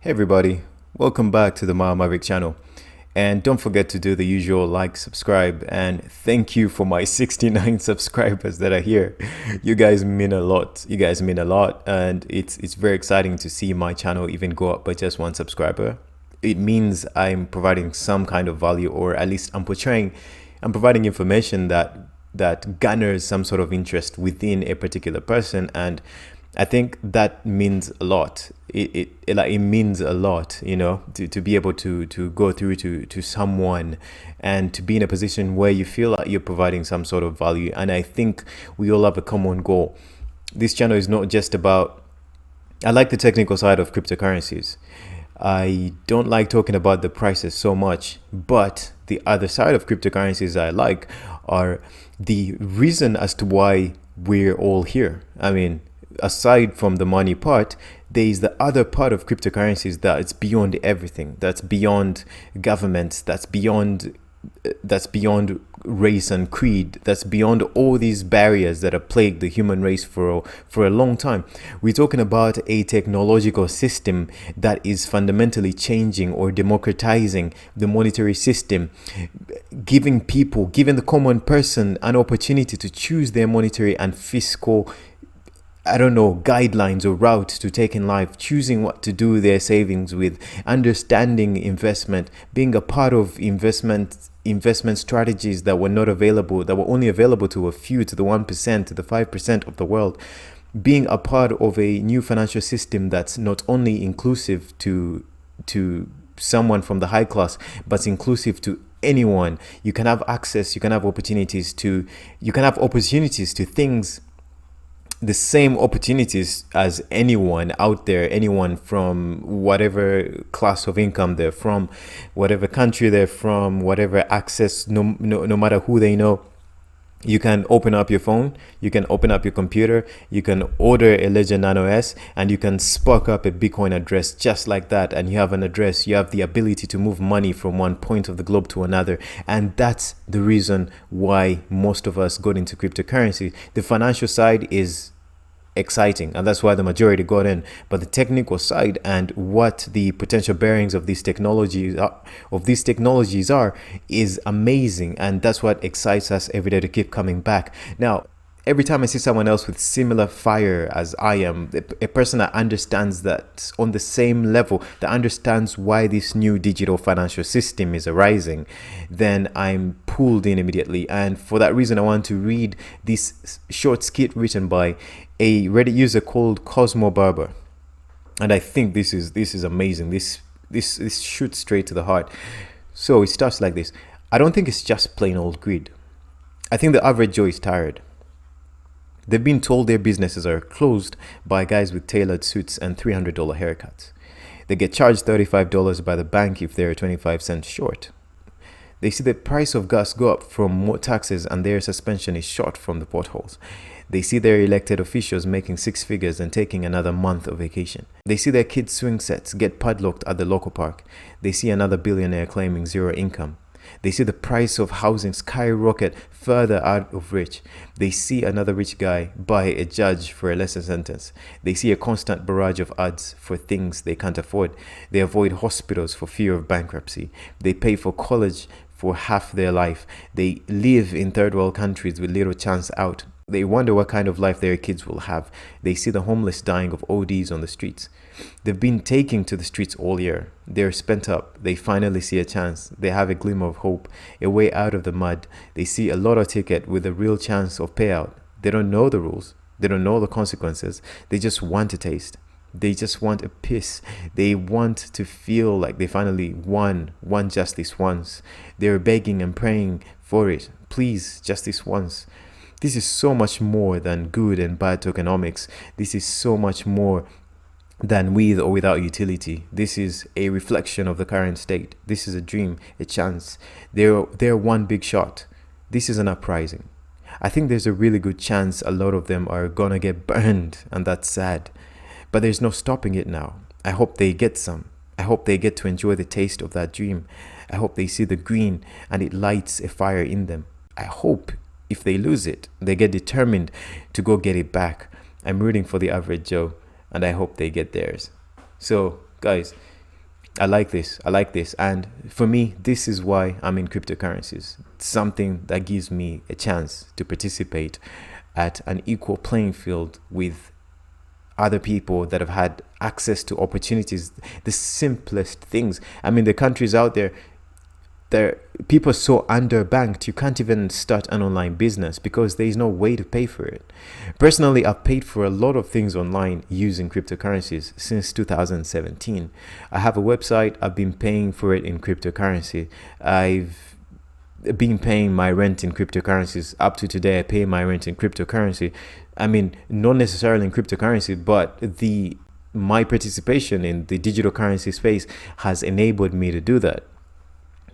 Hey everybody, welcome back to the Mile Maverick channel. And don't forget to do the usual like, subscribe, and thank you for my 69 subscribers that are here. You guys mean a lot. You guys mean a lot, and it's very exciting to see my channel even go up by just one subscriber. It means I'm providing some kind of value, or at least I'm providing information that garners some sort of interest within a particular person, and I think that means a lot. It means a lot, to be able to go through to someone and to be in a position where you feel like you're providing some sort of value. And I think we all have a common goal. This channel is not just about, I like the technical side of cryptocurrencies. I don't like talking about the prices so much, but the other side of cryptocurrencies I like are the reason as to why we're all here. I mean, aside from the money part, there is the other part of cryptocurrencies that it's beyond everything. That's beyond governments. That's beyond race and creed. That's beyond all these barriers that have plagued the human race for a long time. We're talking about a technological system that is fundamentally changing or democratizing the monetary system, giving the common person an opportunity to choose their monetary and fiscal guidelines or routes to take in life, choosing what to do their savings with, understanding investment, being a part of investment strategies that were only available to a few, to the 1%, to the 5% of the world, being a part of a new financial system that's not only inclusive to someone from the high class, but inclusive to anyone. You can have access, you can have opportunities to things, the same opportunities as anyone out there, anyone from whatever class of income they're from, whatever country they're from, whatever access, no matter who they know. You can open up your phone, you can open up your computer, you can order a Ledger Nano S, and you can spark up a Bitcoin address just like that. And you have an address, you have the ability to move money from one point of the globe to another. And that's the reason why most of us got into cryptocurrency. The financial side is exciting, and that's why the majority got in, but the technical side and what the potential bearings of these technologies are is amazing, and that's what excites us every day to keep coming back. Now, every time I see someone else with similar fire as I am, a person that understands that on the same level, that understands why this new digital financial system is arising, then I'm pulled in immediately. And for that reason, I want to read this short skit written by a Reddit user called Cosmo Barber. And I think this is amazing. This shoots straight to the heart. So it starts like this. I don't think it's just plain old greed. I think the average Joe is tired. They've been told their businesses are closed by guys with tailored suits and $300 haircuts. They get charged $35 by the bank if they're 25 cents short. They see the price of gas go up from more taxes, and their suspension is short from the potholes. They see their elected officials making six figures and taking another month of vacation. They see their kids' swing sets get padlocked at the local park. They see another billionaire claiming zero income. They see the price of housing skyrocket further out of reach. They see another rich guy buy a judge for a lesser sentence. They see a constant barrage of ads for things they can't afford. They avoid hospitals for fear of bankruptcy. They pay for college for half their life. They live in third world countries with little chance out. They wonder what kind of life their kids will have. They see the homeless dying of ODs on the streets. They've been taking to the streets all year. They're spent up. They finally see a chance. They have a glimmer of hope, a way out of the mud. They see a lotto ticket with a real chance of payout. They don't know the rules. They don't know the consequences. They just want a taste. They just want a piece. They want to feel like they finally won justice once. They're begging and praying for it. Please, justice once. This is so much more than good and bad tokenomics. This is so much more than with or without utility. This is a reflection of the current state. This is a dream, a chance. They're one big shot. This is an uprising. I think there's a really good chance a lot of them are gonna get burned, and that's sad. But there's no stopping it now. I hope they get some. I hope they get to enjoy the taste of that dream. I hope they see the green and it lights a fire in them. I hope if they lose it, they get determined to go get it back. I'm rooting for the average Joe, and I hope they get theirs. So, guys, I like this. I like this. And for me, this is why I'm in cryptocurrencies. It's something that gives me a chance to participate at an equal playing field with other people that have had access to opportunities, the simplest things. I mean, the countries out there, there people are so underbanked you can't even start an online business because there is no way to pay for it. Personally, I've paid for a lot of things online using cryptocurrencies since 2017. I have a website. I've been paying for it in cryptocurrency. I've been paying my rent in cryptocurrencies. Up to today, I pay my rent in cryptocurrency. I mean, not necessarily in cryptocurrency, but the my participation in the digital currency space has enabled me to do that.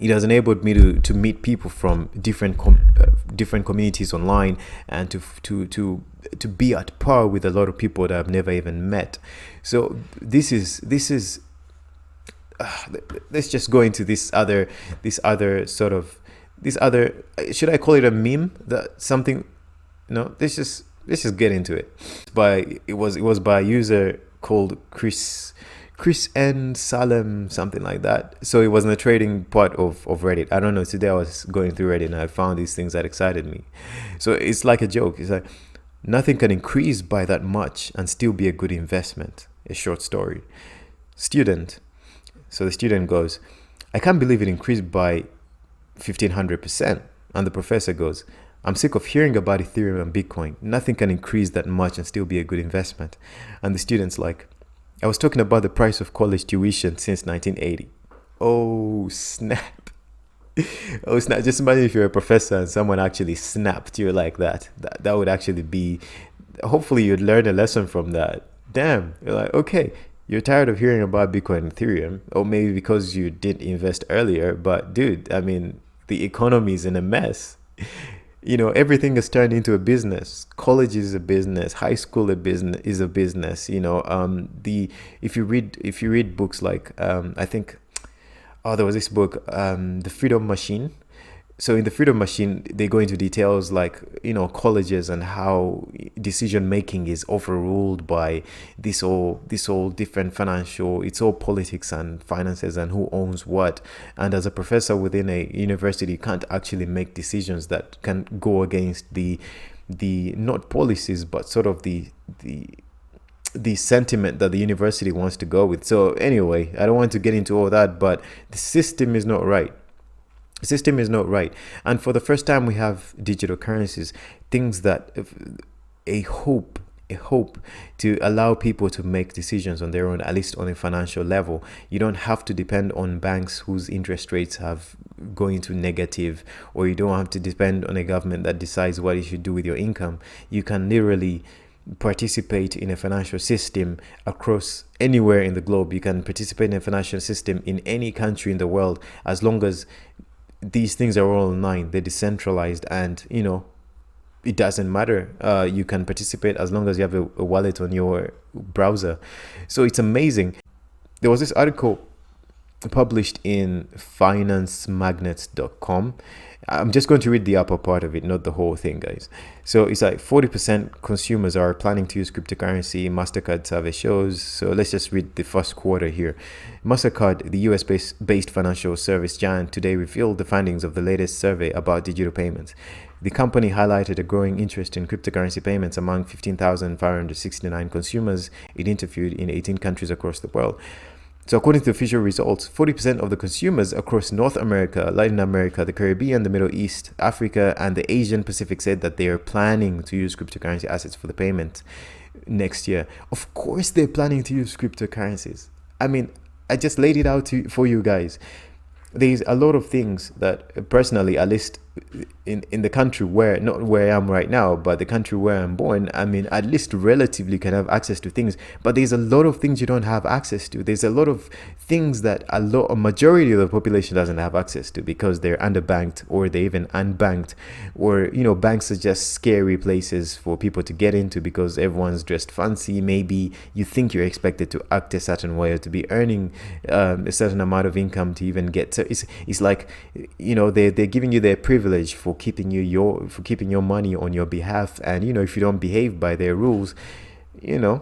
It has enabled me to meet people from different communities online, and to be at par with a lot of people that I've never even met. So this is let's just go into this other, should I call it a meme, that something, no, let's just get into it. It was by a user called Chris N. Salem, something like that. So it was in the trading part of Reddit. I don't know. Today I was going through Reddit and I found these things that excited me. So it's like a joke. It's like nothing can increase by that much and still be a good investment. A short story. Student. So the student goes, I can't believe it increased by 1,500%. And the professor goes, I'm sick of hearing about Ethereum and Bitcoin. Nothing can increase that much and still be a good investment. And the student's like, I was talking about the price of college tuition since 1980. Oh, snap. Oh, snap. Just imagine if you're a professor and someone actually snapped you like that. That would actually be, hopefully you'd learn a lesson from that. Damn. You're like, okay, you're tired of hearing about Bitcoin and Ethereum, or maybe because you didn't invest earlier. But dude, I mean, the economy is in a mess. Everything has turned into a business. College is a business. High school is a business. The if you read books like I think, there was this book, The Freedom Machine. So in The Freedom Machine, they go into details like, colleges and how decision making is overruled by this all different financial, it's all politics and finances and who owns what. And as a professor within a university, you can't actually make decisions that can go against the not policies, but sort of the sentiment that the university wants to go with. So anyway, I don't want to get into all that, but the system is not right. System is not right. And for the first time, we have digital currencies, things that a hope to allow people to make decisions on their own, at least on a financial level. You don't have to depend on banks whose interest rates have going to negative, or you don't have to depend on a government that decides what you should do with your income. You can literally participate in a financial system across anywhere in the globe. You can participate in a financial system in any country in the world, as long as these things are all online, they're decentralized, and it doesn't matter. You can participate as long as you have a wallet on your browser. So it's amazing. There was this article published in financemagnets.com. I'm just going to read the upper part of it, not the whole thing, guys. So it's like 40% consumers are planning to use cryptocurrency, MasterCard survey shows. So let's just read the first quarter here. MasterCard, the US-based financial service giant, today revealed the findings of the latest survey about digital payments. The company highlighted a growing interest in cryptocurrency payments among 15,569 consumers it interviewed in 18 countries across the world. So according to official results, 40% of the consumers across North America, Latin America, the Caribbean, the Middle East, Africa, and the Asian Pacific said that they are planning to use cryptocurrency assets for the payment next year. Of course, they're planning to use cryptocurrencies. I mean, I just laid it out for you guys. There's a lot of things that personally, at least in the country where, not where I am right now, but the country where I'm born, I mean, at least relatively can have access to things. But there's a lot of things you don't have access to. There's a lot of things that a majority of the population doesn't have access to because they're underbanked, or they're even unbanked, or banks are just scary places for people to get into because everyone's dressed fancy. Maybe you think you're expected to act a certain way or to be earning a certain amount of income to even get. So it's like they're giving you their privilege for keeping your money on your behalf, and if you don't behave by their rules, you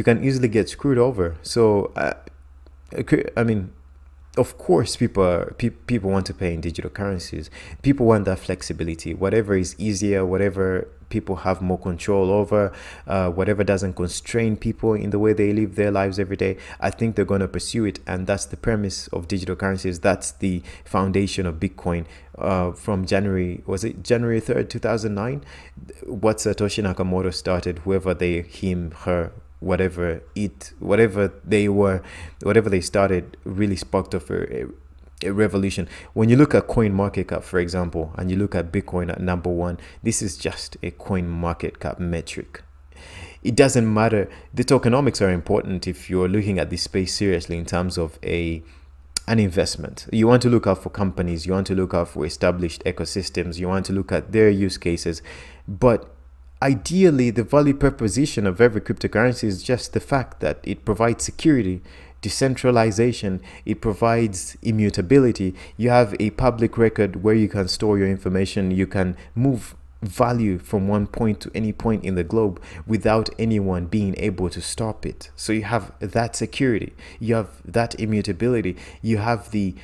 can easily get screwed over. So I mean, of course, people want to pay in digital currencies. People want that flexibility. Whatever is easier, whatever people have more control over, whatever doesn't constrain people in the way they live their lives every day, I think they're going to pursue it. And that's the premise of digital currencies. That's the foundation of Bitcoin. From January, was it January 3rd, 2009? What Satoshi Nakamoto started, whoever they, him, her, whatever they started really sparked off a revolution. When you look at coin market cap, for example, and you look at Bitcoin at number one, this is just a coin market cap metric. It doesn't matter. The tokenomics are important if you're looking at this space seriously in terms of an investment. You want to look out for companies, you want to look out for established ecosystems, you want to look at their use cases. But ideally, the value proposition of every cryptocurrency is just the fact that it provides security, decentralization, it provides immutability. You have a public record where you can store your information, you can move value from one point to any point in the globe without anyone being able to stop it. So you have that security, you have that immutability, you have the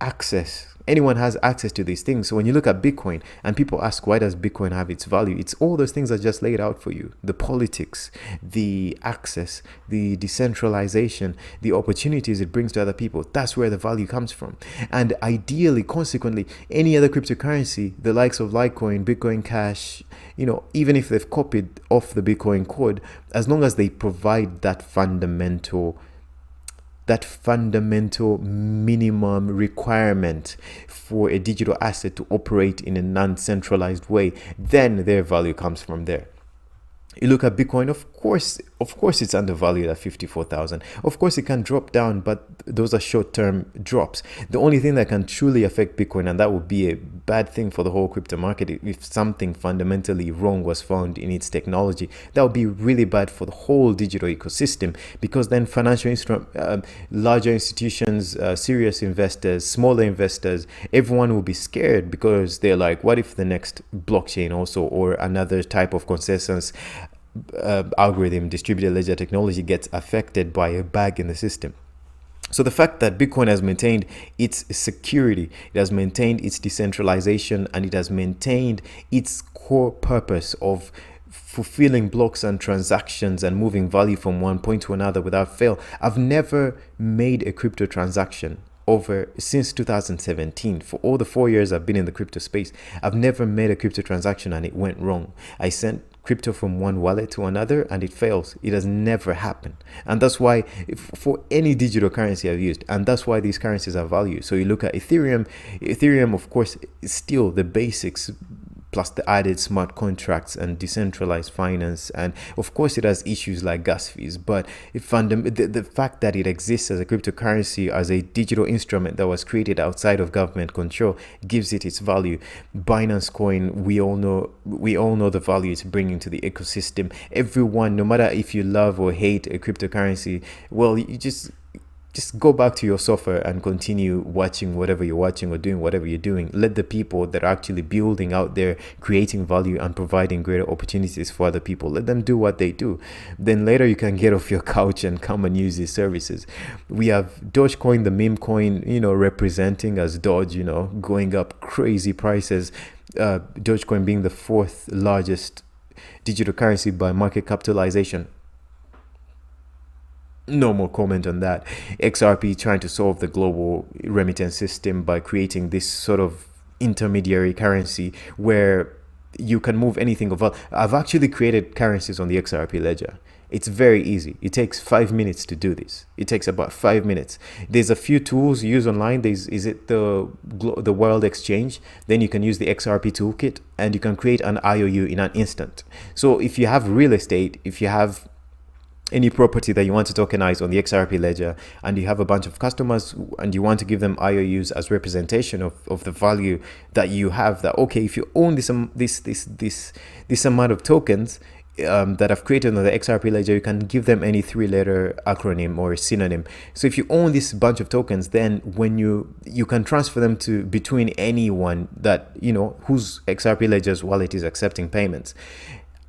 access. Anyone has access to these things. So when you look at Bitcoin and people ask, why does Bitcoin have its value? It's all those things I just laid out for you: the politics, the access, the decentralization, the opportunities it brings to other people. That's where the value comes from. And ideally, consequently, any other cryptocurrency, the likes of Litecoin, Bitcoin Cash, even if they've copied off the Bitcoin code, as long as they provide that fundamental minimum requirement for a digital asset to operate in a non-centralized way, then their value comes from there. You look at Bitcoin, of course it's undervalued at 54,000. Of course it can drop down, but those are short-term drops. The only thing that can truly affect Bitcoin, and that would be a bad thing for the whole crypto market, if something fundamentally wrong was found in its technology, that would be really bad for the whole digital ecosystem, because then larger institutions, serious investors, smaller investors, everyone will be scared, because they're like, what if the next blockchain also, or another type of consensus algorithm, distributed ledger technology, gets affected by a bug in the system? So the fact that Bitcoin has maintained its security, it has maintained its decentralization, and it has maintained its core purpose of fulfilling blocks and transactions and moving value from one point to another without fail. I've never made a crypto transaction since 2017. For all the 4 years I've been in the crypto space, I've never made a crypto transaction and it went wrong. I sent crypto from one wallet to another and it fails. It has never happened. And that's why for any digital currency I've used, and that's why these currencies have value. So you look at Ethereum, of course, is still the basics, plus the added smart contracts and decentralized finance. And of course it has issues like gas fees, but the fact that it exists as a cryptocurrency, as a digital instrument that was created outside of government control, gives it its value. Binance Coin, we all know the value it's bringing to the ecosystem. Everyone, no matter if you love or hate a cryptocurrency, well, you just go back to your sofa and continue watching whatever you're watching or doing whatever you're doing. Let the people that are actually building out there, creating value and providing greater opportunities for other people, let them do what they do. Then later you can get off your couch and come and use these services. We have Dogecoin, the meme coin, representing as Doge, going up crazy prices. Dogecoin being the fourth largest digital currency by market capitalization. No more comment on that. XRP trying to solve the global remittance system by creating this sort of intermediary currency where you can move anything of value. I've actually created currencies on the XRP ledger. It's very easy. It takes 5 minutes to do this. It takes about 5 minutes. There's a few tools you use online. Is it the World Exchange? Then you can use the XRP toolkit and you can create an IOU in an instant. So if you have real estate, if you have any property that you want to tokenize on the XRP ledger, and you have a bunch of customers and you want to give them IOUs as representation of the value that you have, that okay, if you own this amount of tokens that I've created on the XRP ledger, you can give them any 3-letter acronym or synonym. So if you own this bunch of tokens, then when you can transfer them to between anyone that whose XRP ledger's wallet is accepting payments,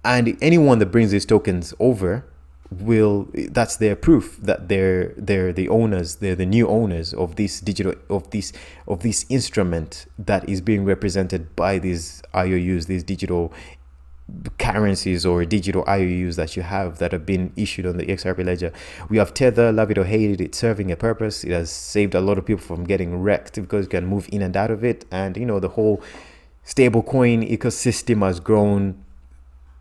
and anyone that brings these tokens over, will that's their proof that they're the owners, they're the new owners of this digital of this instrument that is being represented by these IOUs, these digital currencies or digital IOUs that you have that have been issued on the XRP ledger. We have Tether, love it or hate it, it's serving a purpose. It has saved a lot of people from getting wrecked because you can move in and out of it. And the whole stablecoin ecosystem has grown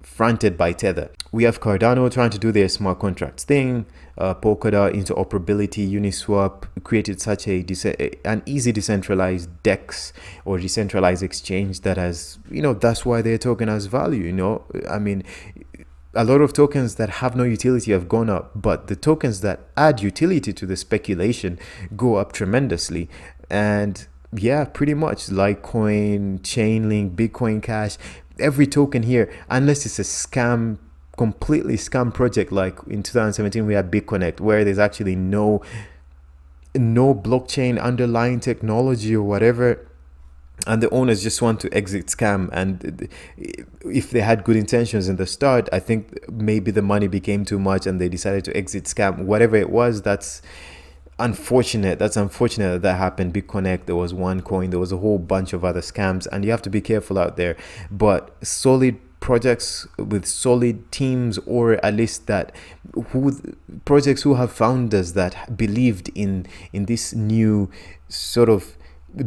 fronted by Tether. We have Cardano trying to do their smart contracts thing. Polkadot interoperability, Uniswap created such an easy decentralized DEX or decentralized exchange that has, that's why their token has value. I mean, a lot of tokens that have no utility have gone up, but the tokens that add utility to the speculation go up tremendously. And yeah, pretty much Litecoin, Chainlink, Bitcoin Cash, every token here, unless it's a scam, completely scam project like in 2017 we had BitConnect, where there's actually no blockchain underlying technology or whatever, and the owners just want to exit scam. And if they had good intentions in the start, I think maybe the money became too much and they decided to exit scam. Whatever it was, that's unfortunate. That's unfortunate that happened. BitConnect, there was OneCoin, there was a whole bunch of other scams, and you have to be careful out there. But solid projects with solid teams, or at least projects who have founders that believed in this new sort of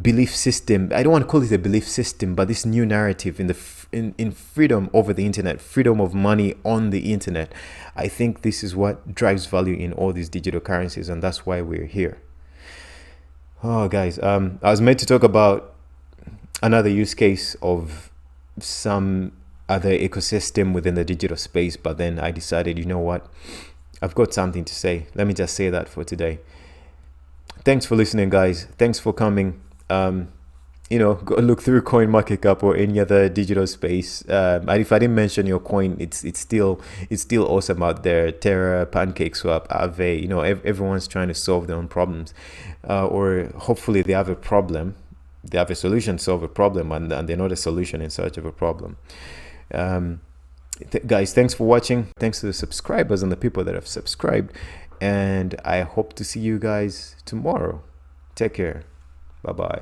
belief system. I don't want to call it a belief system, but this new narrative in freedom over the internet, freedom of money on the internet. I think this is what drives value in all these digital currencies, and that's why we're here. Oh guys, I was meant to talk about another use case of some other ecosystem within the digital space, but then I decided, you know what, I've got something to say. Let me just say that for today. Thanks for listening, guys. Thanks for coming. Go look through CoinMarketCap or any other digital space. And if I didn't mention your coin, it's still awesome out there. Terra, PancakeSwap, Aave. Everyone's trying to solve their own problems, or hopefully they have a problem, they have a solution to solve a problem, and they're not a solution in search of a problem. Guys, thanks for watching. Thanks to the subscribers and the people that have subscribed, and I hope to see you guys tomorrow. Take care. Bye bye.